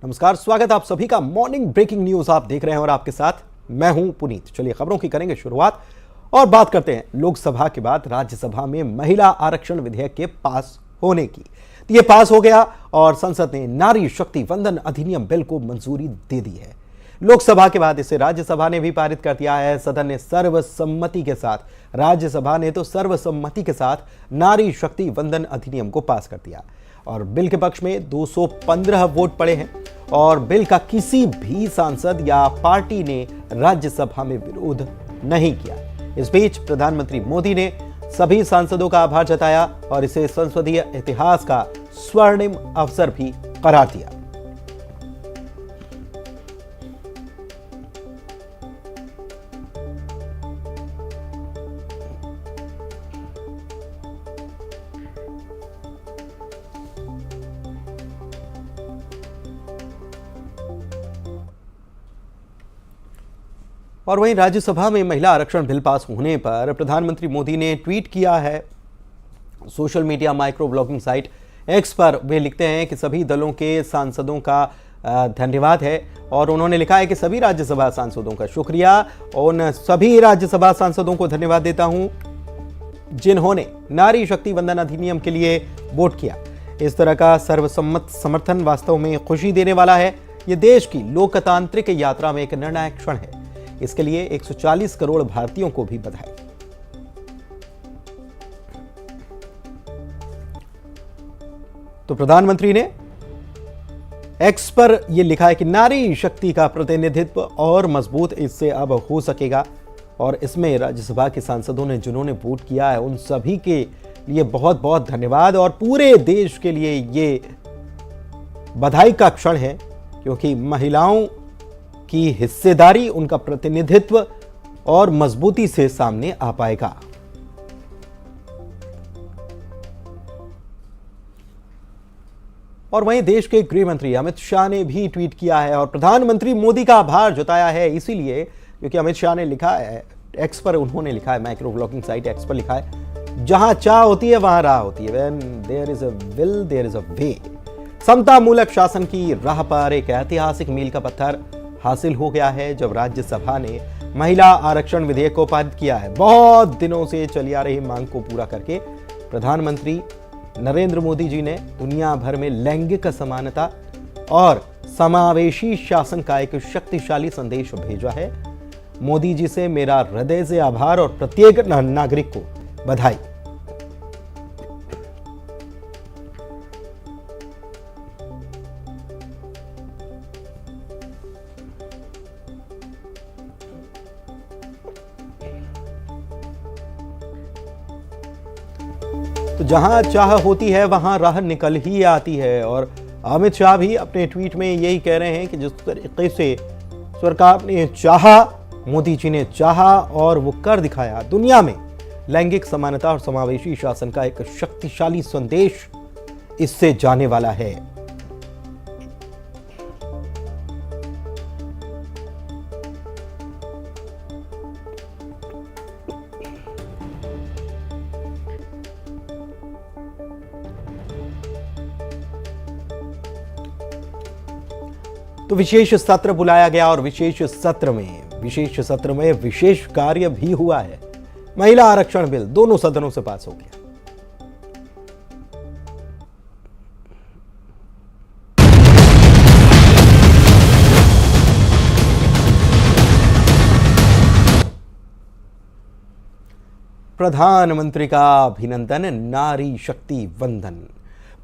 नमस्कार, स्वागत आप सभी का मॉर्निंग ब्रेकिंग न्यूज आप देख रहे हैं और आपके साथ मैं हूं पुनीत। चलिए खबरों की करेंगे शुरुआत और बात करते हैं लोकसभा के बाद राज्यसभा में महिला आरक्षण विधेयक के पास होने की। तो ये पास हो गया और संसद ने नारी शक्ति वंदन अधिनियम बिल को मंजूरी दे दी है। लोकसभा के बाद इसे राज्यसभा ने भी पारित कर दिया है। सदन ने सर्वसम्मति के साथ, राज्यसभा ने तो सर्वसम्मति के साथ नारी शक्ति वंदन अधिनियम को पास कर दिया और बिल के पक्ष में 215 वोट पड़े हैं और बिल का किसी भी सांसद या पार्टी ने राज्यसभा में विरोध नहीं किया। इस बीच प्रधानमंत्री मोदी ने सभी सांसदों का आभार जताया और इसे संसदीय इतिहास का स्वर्णिम अवसर भी करार दिया। और वहीं राज्यसभा में महिला आरक्षण बिल पास होने पर प्रधानमंत्री मोदी ने ट्वीट किया है। Social media micro blogging site x पर वे लिखते हैं कि सभी दलों के सांसदों का धन्यवाद है और उन्होंने लिखा है कि सभी राज्यसभा सांसदों का शुक्रिया। उन सभी राज्यसभा सांसदों को धन्यवाद देता हूं जिन्होंने नारी शक्ति वंदन अधिनियम के लिए वोट किया। इस तरह का सर्वसम्मत समर्थन वास्तव में खुशी देने वाला है। यह देश की लोकतांत्रिक यात्रा में एक निर्णायक क्षण है। इसके लिए 140 करोड़ भारतीयों को भी बधाई। तो प्रधानमंत्री ने एक्स पर यह लिखा है कि नारी शक्ति का प्रतिनिधित्व और मजबूत इससे अब हो सकेगा और इसमें राज्यसभा के सांसदों ने जिन्होंने वोट किया है उन सभी के लिए बहुत बहुत धन्यवाद और पूरे देश के लिए ये बधाई का क्षण है क्योंकि महिलाओं की हिस्सेदारी, उनका प्रतिनिधित्व और मजबूती से सामने आ पाएगा। और वहीं देश के गृह मंत्री अमित शाह ने भी ट्वीट किया है और प्रधानमंत्री मोदी का आभार जताया है, इसीलिए क्योंकि अमित शाह ने लिखा है एक्स पर, उन्होंने लिखा है माइक्रो ब्लॉगिंग साइट एक्स पर लिखा है, जहां चाह होती है वहां राह होती है। When there is a will, there is a way। समता मूलक शासन की राह पर एक ऐतिहासिक मील का पत्थर हासिल हो गया है जब राज्यसभा ने महिला आरक्षण विधेयक को पारित किया है। बहुत दिनों से चली आ रही मांग को पूरा करके प्रधानमंत्री नरेंद्र मोदी जी ने दुनिया भर में लैंगिक समानता और समावेशी शासन का एक शक्तिशाली संदेश भेजा है। मोदी जी से मेरा हृदय से आभार और प्रत्येक नागरिक को बधाई। तो जहां चाह होती है वहां राह निकल ही आती है और अमित शाह भी अपने ट्वीट में यही कह रहे हैं कि जिस तरीके से सरकार ने चाहा, मोदी जी ने चाहा और वो कर दिखाया। दुनिया में लैंगिक समानता और समावेशी शासन का एक शक्तिशाली संदेश इससे जाने वाला है। तो विशेष सत्र बुलाया गया और विशेष सत्र में विशेष कार्य भी हुआ है। महिला आरक्षण बिल दोनों सदनों से पास हो गया। प्रधानमंत्री का अभिनंदन, नारी शक्ति वंदन।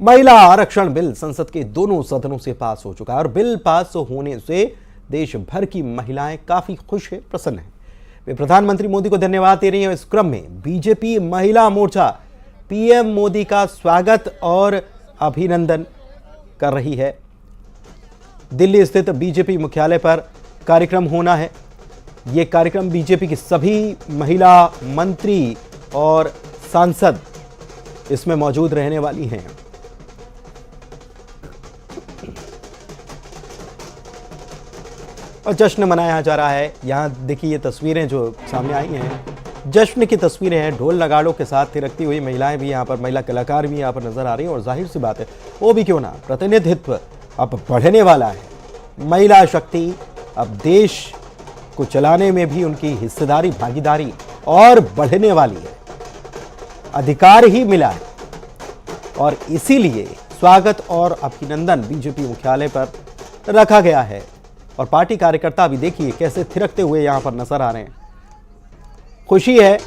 महिला आरक्षण बिल संसद के दोनों सदनों से पास हो चुका है और बिल पास होने से देश भर की महिलाएं काफी खुश है, प्रसन्न है। वे प्रधानमंत्री मोदी को धन्यवाद दे रही हैं। इस क्रम में बीजेपी महिला मोर्चा पीएम मोदी का स्वागत और अभिनंदन कर रही है। दिल्ली स्थित बीजेपी मुख्यालय पर कार्यक्रम होना है। यह कार्यक्रम बीजेपी की सभी महिला मंत्री और सांसद इसमें मौजूद रहने वाली हैं। और जश्न मनाया जा रहा है। यहाँ देखिए ये तस्वीरें जो सामने आई हैं, जश्न की तस्वीरें हैं। ढोल नगाड़ों के साथ थिरकती हुई महिलाएं भी यहाँ पर, महिला कलाकार भी यहाँ पर नजर आ रही हैं। और जाहिर सी बात है, वो भी क्यों ना, प्रतिनिधित्व अब बढ़ने वाला है। महिला शक्ति अब देश को चलाने में भी उनकी हिस्सेदारी, भागीदारी और बढ़ने वाली है। अधिकार ही मिला है और इसीलिए स्वागत और अभिनंदन बीजेपी मुख्यालय पर रखा गया है। और पार्टी कार्यकर्ता भी देखिए कैसे थिरकते हुए यहां पर नजर आ रहे हैं। खुशी है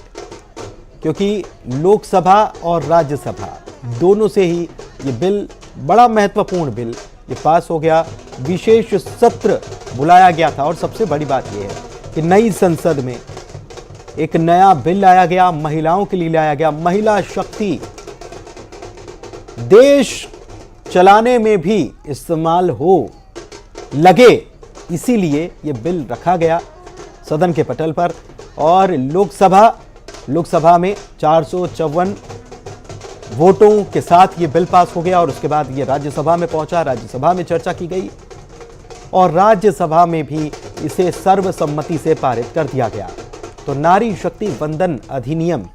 क्योंकि लोकसभा और राज्यसभा दोनों से ही ये बिल, बड़ा महत्वपूर्ण बिल, ये पास हो गया। विशेष सत्र बुलाया गया था और सबसे बड़ी बात यह है कि नई संसद में एक नया बिल लाया गया, महिलाओं के लिए लाया गया। महिला शक्ति देश चलाने में भी इस्तेमाल हो लगे, इसीलिए यह बिल रखा गया सदन के पटल पर। और लोकसभा में 454 वोटों के साथ ये बिल पास हो गया और उसके बाद ये राज्यसभा में पहुंचा। राज्यसभा में चर्चा की गई और राज्यसभा में भी इसे सर्वसम्मति से पारित कर दिया गया। तो नारी शक्ति वंदन अधिनियम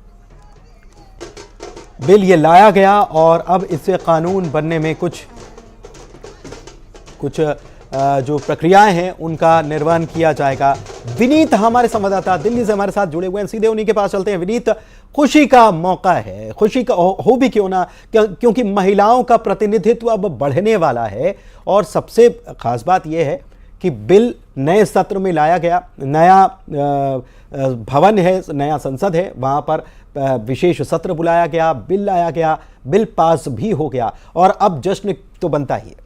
बिल ये लाया गया और अब इससे कानून बनने में कुछ जो प्रक्रियाएं हैं उनका निर्वहन किया जाएगा। विनीत हमारे संवाददाता दिल्ली से हमारे साथ जुड़े हुए हैं, सीधे उन्हीं के पास चलते हैं। विनीत, खुशी का मौका है, खुशी का हो भी क्यों ना, क्योंकि महिलाओं का प्रतिनिधित्व अब बढ़ने वाला है और सबसे खास बात यह है कि बिल नए सत्र में लाया गया। नया भवन है, नया संसद है, वहां पर विशेष सत्र बुलाया गया, बिल लाया गया, बिल पास भी हो गया और अब जश्न तो बनता ही है।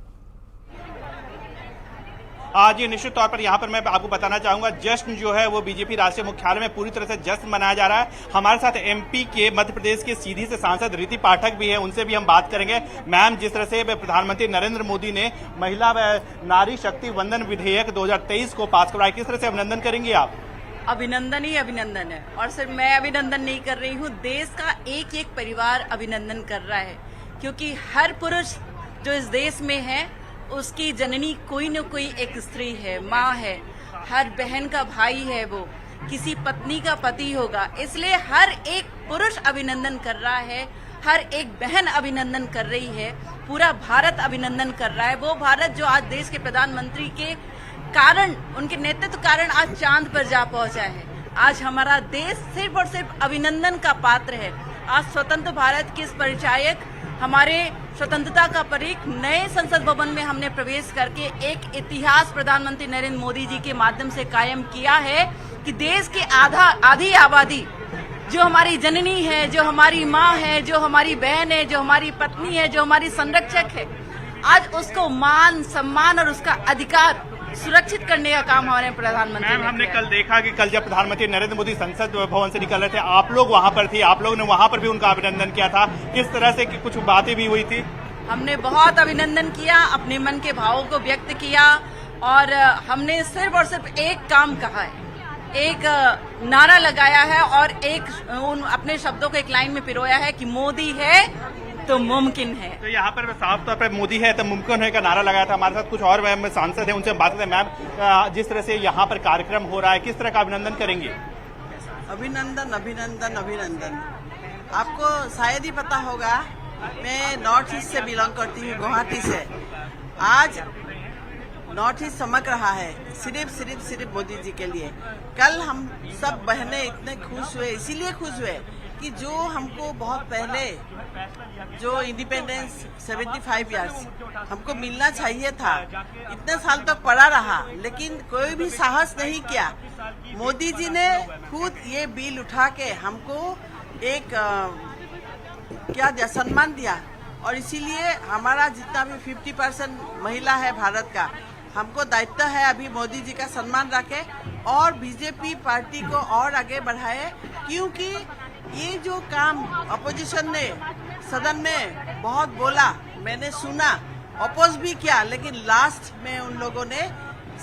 जी निश्चित तौर पर यहाँ पर मैं आपको बताना चाहूंगा, जश्न जो है वो बीजेपी राष्ट्रीय मुख्यालय में पूरी तरह से जश्न मनाया जा रहा है। हमारे साथ एमपी के, मध्य प्रदेश के सीधी से सांसद रीति पाठक भी है, उनसे भी हम बात करेंगे। मैम, जिस तरह से प्रधानमंत्री नरेंद्र मोदी ने महिला व नारी शक्ति वंदन विधेयक 2023 को पास करवाया, किस तरह से अभिनंदन करेंगे आप? अभिनंदन ही अभिनंदन है और सिर्फ मैं अभिनंदन नहीं कर रही हूँ, देश का एक एक परिवार अभिनंदन कर रहा है, क्योंकि हर पुरुष जो इस देश में है उसकी जननी कोई न कोई एक स्त्री है, माँ है, हर बहन का भाई है, वो किसी पत्नी का पति होगा। इसलिए हर एक पुरुष अभिनंदन कर रहा है, हर एक बहन अभिनंदन कर रही है, पूरा भारत अभिनंदन कर रहा है। वो भारत जो आज देश के प्रधानमंत्री के कारण, उनके नेतृत्व कारण आज चांद पर जा पहुंचा है। आज हमारा देश सिर्फ और सिर्फ अभिनंदन का पात्र है। आज स्वतंत्र भारत के इस परिचायक, हमारे स्वतंत्रता का प्रतीक नए संसद भवन में हमने प्रवेश करके एक इतिहास प्रधानमंत्री नरेंद्र मोदी जी के माध्यम से कायम किया है कि देश की आधी आबादी जो हमारी जननी है, जो हमारी माँ है, जो हमारी बहन है, जो हमारी पत्नी है, जो हमारी संरक्षक है, आज उसको मान सम्मान और उसका अधिकार सुरक्षित करने का काम हमारे प्रधानमंत्री ने। हमने कल देखा कि कल जब प्रधानमंत्री नरेंद्र मोदी संसद भवन से निकल रहे थे, आप लोग वहां पर थी, आप लोगों ने वहां पर भी उनका अभिनंदन किया था। किस तरह से कुछ बातें भी हुई थी? हमने बहुत अभिनंदन किया, अपने मन के भावों को व्यक्त किया और हमने सिर्फ और सिर्फ एक काम कहा है, एक नारा लगाया है और अपने शब्दों को एक लाइन में पिरोया है कि मोदी है तो मुमकिन है। तो यहाँ पर साफ तौर पर मोदी है तो मुमकिन है का नारा लगाया था। हमारे साथ कुछ और मैम सांसद हैं, उनसे हम बात करते हैं। मैम, जिस तरह से यहाँ पर कार्यक्रम हो रहा है, किस तरह का अभिनंदन करेंगे? अभिनंदन अभिनंदन अभिनंदन। आपको शायद ही पता होगा, मैं नॉर्थ ईस्ट से बिलोंग करती हूँ, गुवाहाटी से। आज नॉर्थ ईस्ट चमक रहा है सिर्फ मोदी जी के लिए। कल हम सब बहनें इतने खुश हुए, इसीलिए खुश हुए कि जो हमको बहुत पहले जो इंडिपेंडेंस 75 इयर्स हमको मिलना चाहिए था, इतने साल तक पड़ा रहा, लेकिन कोई भी साहस नहीं किया। मोदी जी ने खुद ये बिल उठा के हमको एक क्या दिया, सम्मान दिया। और इसीलिए हमारा जितना भी 50% महिला है भारत का, हमको दायित्व है अभी मोदी जी का सम्मान रखे और बीजेपी पार्टी को और आगे बढ़ाए, क्योंकि ये जो काम अपोजिशन ने सदन में बहुत बोला, मैंने सुना, अपोज भी किया, लेकिन लास्ट में उन लोगों ने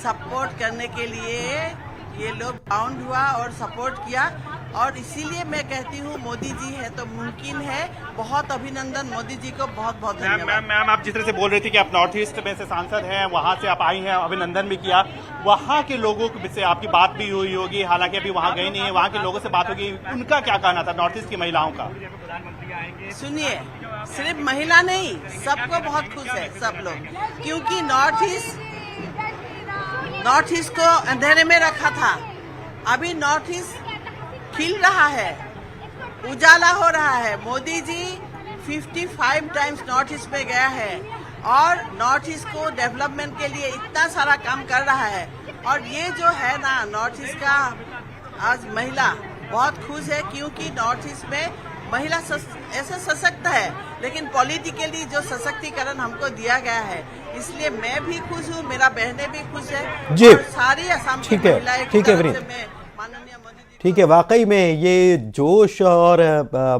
सपोर्ट करने के लिए ये लोग बाउंड हुआ और सपोर्ट किया। और इसीलिए मैं कहती हूँ मोदी जी है तो मुमकिन है। बहुत अभिनंदन मोदी जी को, बहुत बहुत धन्यवाद। मैम, आप जिस तरह से बोल रही थी कि आप नॉर्थ ईस्ट में से सांसद हैं, वहाँ से आप आई हैं, अभिनंदन भी किया, वहाँ के लोगों से आपकी बात भी हुई होगी, हालांकि अभी वहाँ गई नहीं है, वहाँ के लोगों से बात होगी, उनका क्या कहना था नॉर्थ ईस्ट की महिलाओं का? सुनिए, सिर्फ महिला नहीं, सबको बहुत खुश है सब लोग, क्योंकि नॉर्थ ईस्ट को अंधेरे में रखा था। अभी नॉर्थ ईस्ट खिल रहा है, उजाला हो रहा है। Modi ji 55 times north east पे गया है और नॉर्थ ईस्ट को डेवलपमेंट के लिए इतना सारा काम कर रहा है। और ये जो है ना, नॉर्थ ईस्ट का आज महिला बहुत खुश है, क्योंकि नॉर्थ ईस्ट में महिला ऐसे सशक्त है, लेकिन पॉलिटिकली जो सशक्तिकरण हमको दिया गया है, इसलिए मैं भी खुश हूँ, मेरा बहनें भी खुश है जी। और सारी असम की महिलाएं ठीक है माननीय मोदी जी। ठीक है, वाकई में ये जोश और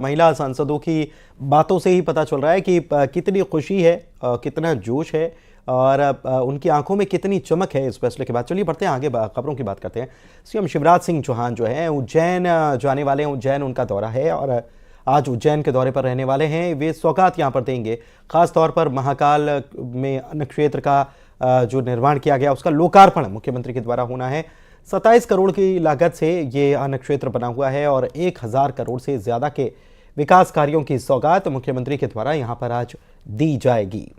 महिला सांसदों की बातों से ही पता चल रहा है कि कितनी खुशी है, कितना जोश है और उनकी आंखों में कितनी चमक है इस फैसले के बाद। चलिए बढ़ते हैं आगे, खबरों की बात करते हैं। सीएम शिवराज सिंह चौहान जो है उज्जैन जाने वाले हैं। उज्जैन उनका दौरा है और आज उज्जैन के दौरे पर रहने वाले हैं। वे सौगात यहाँ पर देंगे, खास तौर पर महाकाल में अन्न क्षेत्र का जो निर्माण किया गया उसका लोकार्पण मुख्यमंत्री के द्वारा होना है। 27 करोड़ की लागत से ये अन्न क्षेत्र बना हुआ है और 1000 करोड़ से ज्यादा के विकास कार्यों की सौगात मुख्यमंत्री के द्वारा यहां पर आज दी जाएगी।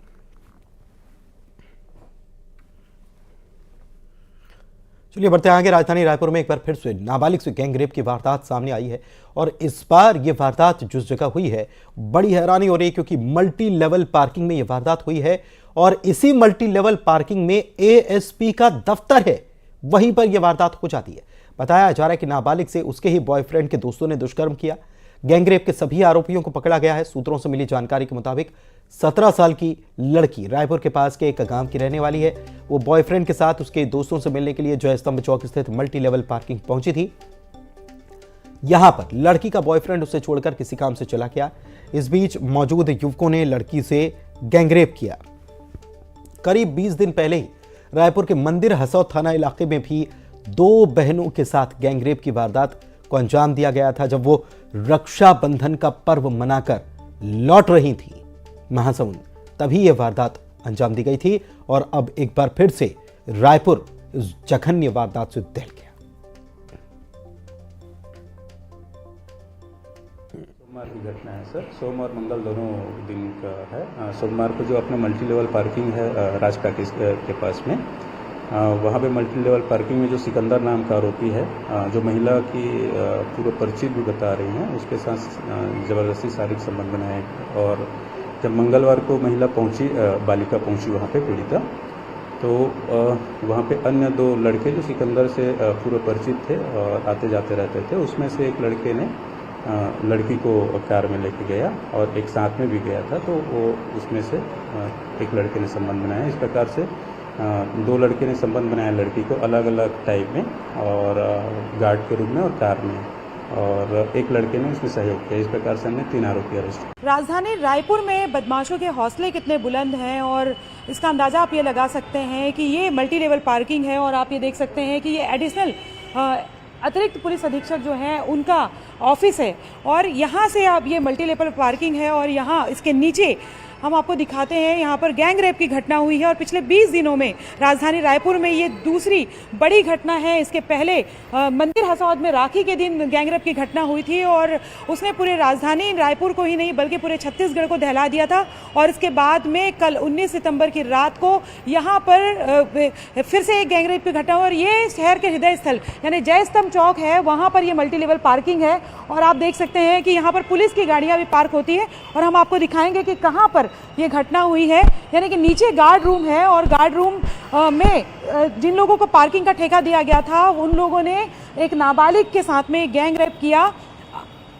चलिए बढ़ते हैं आगे। राजधानी रायपुर में एक बार फिर से नाबालिग से गैंगरेप की वारदात सामने आई है और इस बार ये वारदात जिस जगह हुई है बड़ी हैरानी हो रही है, क्योंकि मल्टी लेवल पार्किंग में ये वारदात हुई है और इसी मल्टी लेवल पार्किंग में एएसपी का दफ्तर है, वहीं पर यह वारदात हो जाती है। बताया जा रहा है कि नाबालिग से उसके ही बॉयफ्रेंड के दोस्तों ने दुष्कर्म किया। गैंगरेप के सभी आरोपियों को पकड़ा गया है। सूत्रों से मिली जानकारी के मुताबिक 17 साल की लड़की रायपुर के पास के एक गांव की रहने वाली है। वो बॉयफ्रेंड के साथ उसके दोस्तों से मिलने के लिए जय स्तंभ चौक स्थित मल्टी लेवल पार्किंग पहुंची थी। यहां पर लड़की का बॉयफ्रेंड उसे छोड़कर किसी काम से चला गया। इस बीच मौजूद युवकों ने लड़की से गैंगरेप किया। करीब 20 दिन पहले ही रायपुर के मंदिर हसौद थाना इलाके में भी 2 बहनों के साथ गैंगरेप की वारदात को अंजाम दिया गया था, जब वो रक्षाबंधन का पर्व मनाकर लौट रही थी महासमुंद, तभी यह वारदात अंजाम दी गई थी। और अब एक बार फिर से रायपुर इस जघन्य वारदात से दहल गया। सोमवार की घटना है सर, सोम और मंगल दोनों दिन का है। सोमवार को जो अपना मल्टी लेवल पार्किंग है राज पैकेज के पास में, वहाँ पे मल्टी लेवल पार्किंग में जो सिकंदर नाम का आरोपी है, जो महिला की पूरा परिचित भी बता रही हैं, उसके साथ ज़बरदस्ती शारीरिक संबंध बनाए। और जब मंगलवार को महिला पहुंची, बालिका पहुंची वहाँ पे पीड़िता, तो वहाँ पे अन्य 2 लड़के जो सिकंदर से पूरे परिचित थे और आते जाते रहते थे, उसमें से एक लड़के ने लड़की को कार में लेके गया और एक साथ में भी गया था, तो वो उसमें से एक लड़के ने संबंध बनाया। इस प्रकार से 2 लड़के ने संबंध बनाया लड़की को अलग अलग टाइप में और गार्ड के रूप में और कार में, और एक लड़के ने इसमें सहयोग किया। इस प्रकार से हमने 3 आरोपी अरेस्ट। राजधानी रायपुर में बदमाशों के हौसले कितने बुलंद हैं और इसका अंदाजा आप ये लगा सकते हैं कि ये मल्टी लेवल पार्किंग है और आप ये देख सकते हैं कि ये एडिशनल अतिरिक्त पुलिस अधीक्षक जो हैं उनका ऑफिस है और यहाँ से आप ये मल्टी लेवल पार्किंग है और यहाँ इसके नीचे हम आपको दिखाते हैं, यहाँ पर गैंग रेप की घटना हुई है और पिछले 20 दिनों में राजधानी रायपुर में ये दूसरी बड़ी घटना है। इसके पहले मंदिर हसौद में राखी के दिन गैंग रेप की घटना हुई थी और उसने पूरे राजधानी रायपुर को ही नहीं बल्कि पूरे छत्तीसगढ़ को दहला दिया था। और इसके बाद में कल 19 सितंबर की रात को यहाँ पर फिर से एक गैंग रेप की घटना और ये शहर के हृदय स्थल यानी जय स्तंभ चौक है, वहाँ पर ये मल्टी लेवल पार्किंग है और आप देख सकते हैं कि यहाँ पर पुलिस की गाड़ियाँ भी पार्क होती है और हम आपको दिखाएंगे कि कहाँ पर ये घटना हुई है। यानी कि नीचे गार्ड रूम है और गार्ड रूम में जिन लोगों को पार्किंग का ठेका दिया गया था उन लोगों ने एक नाबालिग के साथ में गैंग रेप किया।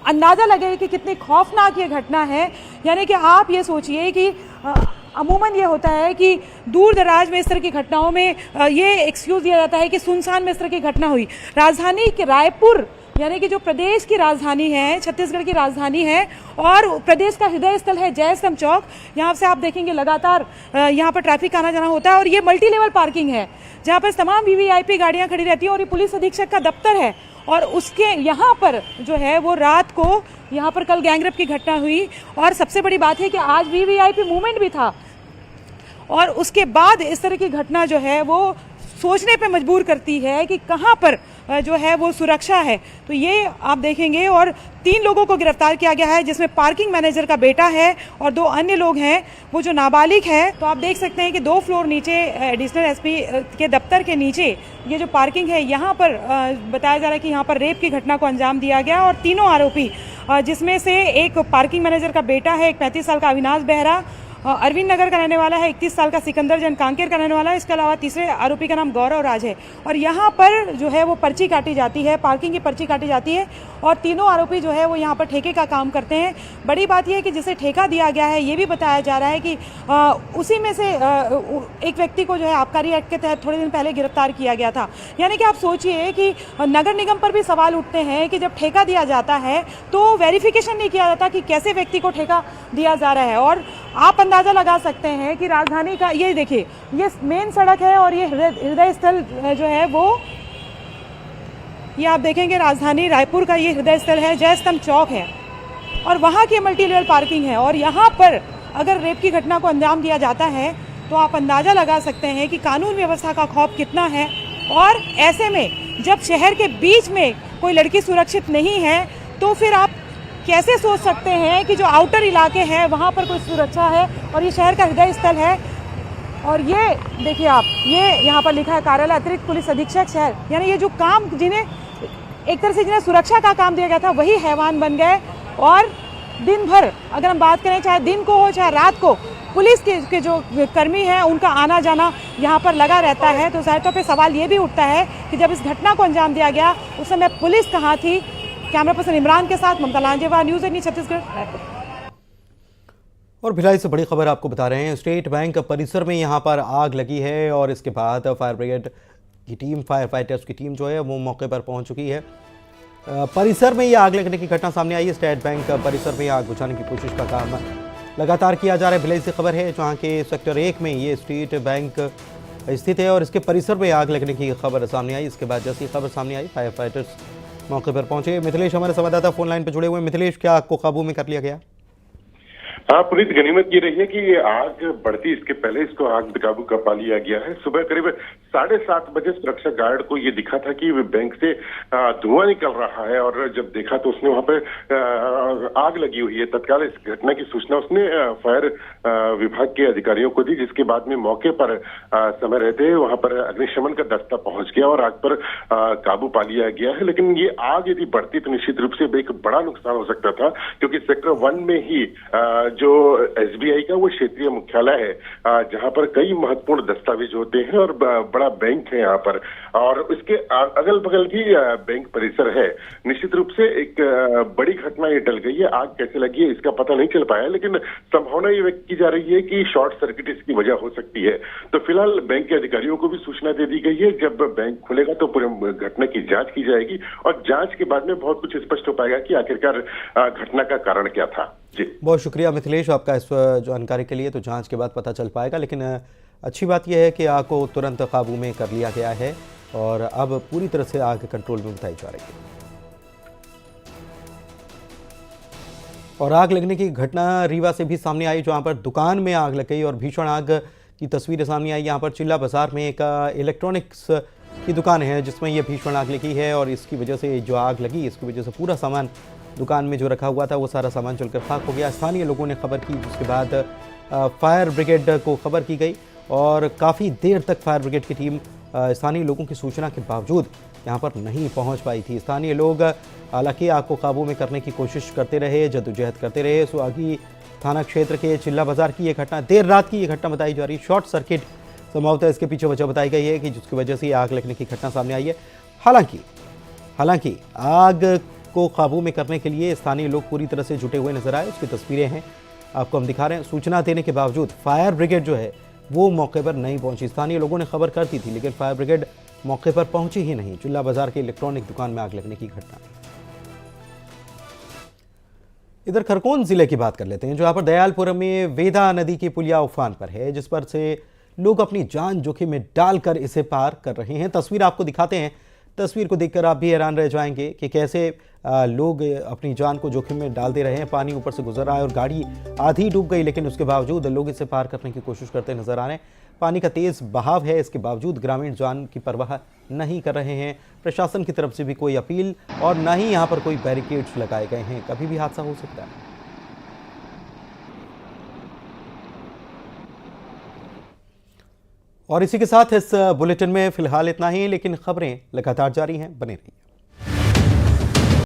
अंदाजा लगे कि कितनी खौफनाक ये घटना है। यानी कि आप ये सोचिए कि अमूमन ये होता है कि दूर दराज में इस तरह की घटनाओं में ये एक्सक्यूज दिया जाता है कि सुनसान में इस तरह की घटना हुई। राजधानी के रायपुर यानी कि जो प्रदेश की राजधानी है, छत्तीसगढ़ की राजधानी है और प्रदेश का हृदय स्थल है जय स्तंभ चौक। यहाँ से आप देखेंगे लगातार यहाँ पर ट्रैफिक आना जाना होता है और ये मल्टी लेवल पार्किंग है जहाँ पर तमाम वीवीआईपी गाड़ियाँ खड़ी रहती हैं और ये पुलिस अधीक्षक का दफ्तर है और उसके यहाँ पर जो है वो रात को यहाँ पर कल गैंगरेप की घटना हुई। और सबसे बड़ी बात है कि आज वीवीआईपी मूवमेंट भी था और उसके बाद इस तरह की घटना जो है वो सोचने पे मजबूर करती है कि कहाँ पर जो है वो सुरक्षा है। तो ये आप देखेंगे, और 3 लोगों को गिरफ्तार किया गया है, जिसमें पार्किंग मैनेजर का बेटा है और 2 अन्य लोग हैं वो जो नाबालिग है। तो आप देख सकते हैं कि 2 फ्लोर नीचे एडिशनल एसपी के दफ्तर के नीचे ये जो पार्किंग है, यहाँ पर बताया जा रहा है कि यहाँ पर रेप की घटना को अंजाम दिया गया। और तीनों आरोपी, जिसमें से एक पार्किंग मैनेजर का बेटा है, एक 35 साल का अविनाश बेहरा, अरविंद नगर का रहने वाला है, 31 साल का सिकंदर जैन कांकेर का रहने वाला है। इसके अलावा तीसरे आरोपी का नाम गौरव राज है। और यहाँ पर जो है वो पर्ची काटी जाती है, पार्किंग की पर्ची काटी जाती है, और तीनों आरोपी जो है वो यहाँ पर ठेके का काम करते हैं। बड़ी बात यह है कि जिसे ठेका दिया गया है, ये भी बताया जा रहा है कि उसी में से एक व्यक्ति को जो है आबकारी एक्ट के तहत थोड़े दिन पहले गिरफ्तार किया गया था। यानी कि आप सोचिए कि नगर निगम पर भी सवाल उठते हैं कि जब ठेका दिया जाता है तो वेरिफिकेशन नहीं किया जाता कि कैसे व्यक्ति को ठेका दिया जा रहा है। और आप अंदाजा लगा सकते हैं कि राजधानी का ये देखिए, ये मेन सड़क है और ये हृदय स्थल जो है वो, ये आप देखेंगे राजधानी रायपुर का ये हृदय स्थल है, जय स्तंभ चौक है, और वहाँ की मल्टी लेवल पार्किंग है। और यहाँ पर अगर रेप की घटना को अंजाम दिया जाता है तो आप अंदाजा लगा सकते हैं कि कानून व्यवस्था का खौफ कितना है। और ऐसे में जब शहर के बीच में कोई लड़की सुरक्षित नहीं है तो फिर आप कैसे सोच सकते हैं कि जो आउटर इलाके हैं वहाँ पर कोई सुरक्षा है। और ये शहर का हृदय स्थल है। और ये देखिए आप, ये यहाँ पर लिखा है कार्यालय अतिरिक्त पुलिस अधीक्षक शहर, यानी ये जो काम जिन्हें एक तरह से जिन्हें सुरक्षा का काम दिया गया था वही हैवान बन गए। और दिन भर अगर हम बात करें, चाहे दिन को हो चाहे रात को, पुलिस के जो कर्मी हैं उनका आना जाना यहाँ पर लगा रहता है। तो जाहिर तौर पर सवाल ये भी उठता है कि जब इस घटना को अंजाम दिया गया उस समय पुलिस कहाँ थी। कैमरा पर्सन इमरान के साथ ममता लांजेवा, न्यूज़ 18 छत्तीसगढ़, रायपुर। और भिलाई से बड़ी खबर आपको बता रहे हैं, स्टेट बैंक परिसर में यहाँ पर आग लगी है और इसके बाद फायर ब्रिगेड की टीम, फायर फाइटर्स की टीम जो है वो मौके पर पहुंच चुकी है। परिसर में ये आग लगने की घटना सामने आई है। स्टेट बैंक परिसर में आग बुझाने की कोशिश का काम लगातार किया जा रहा है। भिलाई से खबर है, जहाँ के सेक्टर 1 में ये स्टेट बैंक स्थित है और इसके परिसर में आग लगने की खबर सामने आई। इसके बाद जैसी खबर सामने आई, फायर फाइटर्स मौके पर पहुंचे। मिथिलेश हमारे संवाददाता फोन लाइन पर जुड़े हुए। मिथिलेश, क्या आग को काबू में कर लिया गया? हाँ पुनीत, गनीमत ये रही है कि ये आग बढ़ती इसके पहले इसको आग बेकाबू कर पा लिया गया है। सुबह करीब 7:30 बजे सुरक्षा गार्ड को ये दिखा था कि बैंक से धुआं निकल रहा है, और जब देखा तो उसने वहां पे आग लगी हुई है। तत्काल इस घटना की सूचना उसने फायर विभाग के अधिकारियों को दी, जिसके बाद में मौके पर समय रहते वहां पर अग्निशमन का दस्ता पहुंच गया और आग पर काबू पा लिया गया है। लेकिन ये आग यदि बढ़ती तो निश्चित रूप से एक बड़ा नुकसान हो सकता था, क्योंकि सेक्टर 1 में ही जो एसबीआई का वो क्षेत्रीय मुख्यालय है, जहां पर कई महत्वपूर्ण दस्तावेज होते हैं और बड़ा बैंक है यहाँ पर, और उसके अगल बगल भी बैंक परिसर है। निश्चित रूप से एक बड़ी घटना ये टल गई है। आग कैसे लगी है इसका पता नहीं चल पाया, लेकिन संभावना ये व्यक्त की जा रही है कि शॉर्ट सर्किट इसकी वजह हो सकती है। तो फिलहाल बैंक के अधिकारियों को भी सूचना दे दी गई है। जब बैंक खुलेगा तो पूरे घटना की जांच की जाएगी और जांच के बाद में बहुत कुछ स्पष्ट हो पाएगा कि आखिरकार घटना का कारण क्या था। जी, बहुत शुक्रिया मिथिलेश आपका इस जानकारी के लिए। तो जांच के बाद पता चल पाएगा, लेकिन अच्छी बात यह है कि आग को तुरंत काबू में कर लिया गया है और अब पूरी तरह से आग कंट्रोल में बताई जा रही है। और आग लगने की घटना रीवा से भी सामने आई, जहां पर दुकान में आग लग गई और भीषण आग की तस्वीरें सामने आई। यहाँ पर चिल्ला बाजार में एक इलेक्ट्रॉनिक्स की दुकान है जिसमें यह भीषण आग लगी है, और इसकी वजह से जो आग लगी इसकी वजह से पूरा सामान दुकान में जो रखा हुआ था वो सारा सामान जलकर खाक हो गया। स्थानीय लोगों ने खबर की, जिसके बाद फायर ब्रिगेड को खबर की गई और काफ़ी देर तक फायर ब्रिगेड की टीम स्थानीय लोगों की सूचना के बावजूद यहाँ पर नहीं पहुँच पाई थी। स्थानीय लोग हालांकि आग को काबू में करने की कोशिश करते रहे, जद्दोजहद करते रहे। सुहागी थाना क्षेत्र के चिल्ला बाजार की ये घटना, देर रात की ये घटना बताई जा रही। शॉर्ट सर्किट संभवतः इसके पीछे वजह बताई गई है कि जिसकी वजह से आग लगने की घटना सामने आई है। हालांकि आग को काबू में करने के लिए स्थानीय लोग पूरी तरह से जुटे हुए नजर आए। उसकी तस्वीरें हैं, आपको हम दिखा रहे हैं। सूचना देने के बावजूद फायर ब्रिगेड जो है वो मौके पर नहीं पहुंची। स्थानीय लोगों ने खबर कर दी थी, लेकिन फायर ब्रिगेड मौके पर पहुंची ही नहीं। चिल्ला बाजार के इलेक्ट्रॉनिक दुकान में आग लगने की घटना। इधर खरगोन जिले की बात कर लेते हैं, जहां पर दयालपुरम में वेदा नदी की पुलिया उफान पर है, जिस पर से लोग अपनी जान जोखिम में डालकर इसे पार कर रहे हैं। तस्वीर आपको दिखाते हैं। तस्वीर को देखकर आप भी हैरान रह जाएंगे कि कैसे लोग अपनी जान को जोखिम में डाल दे रहे हैं। पानी ऊपर से गुजर रहा है और गाड़ी आधी डूब गई, लेकिन उसके बावजूद लोग इसे पार करने की कोशिश करते नजर आ रहे हैं। पानी का तेज बहाव है, इसके बावजूद ग्रामीण जान की परवाह नहीं कर रहे हैं। प्रशासन की तरफ से भी कोई अपील और न ही यहाँ पर कोई बैरिकेड्स लगाए गए हैं। कभी भी हादसा हो सकता है। और इसी के साथ इस बुलेटिन में फिलहाल इतना ही, लेकिन खबरें लगातार जारी हैं, बने रहिए।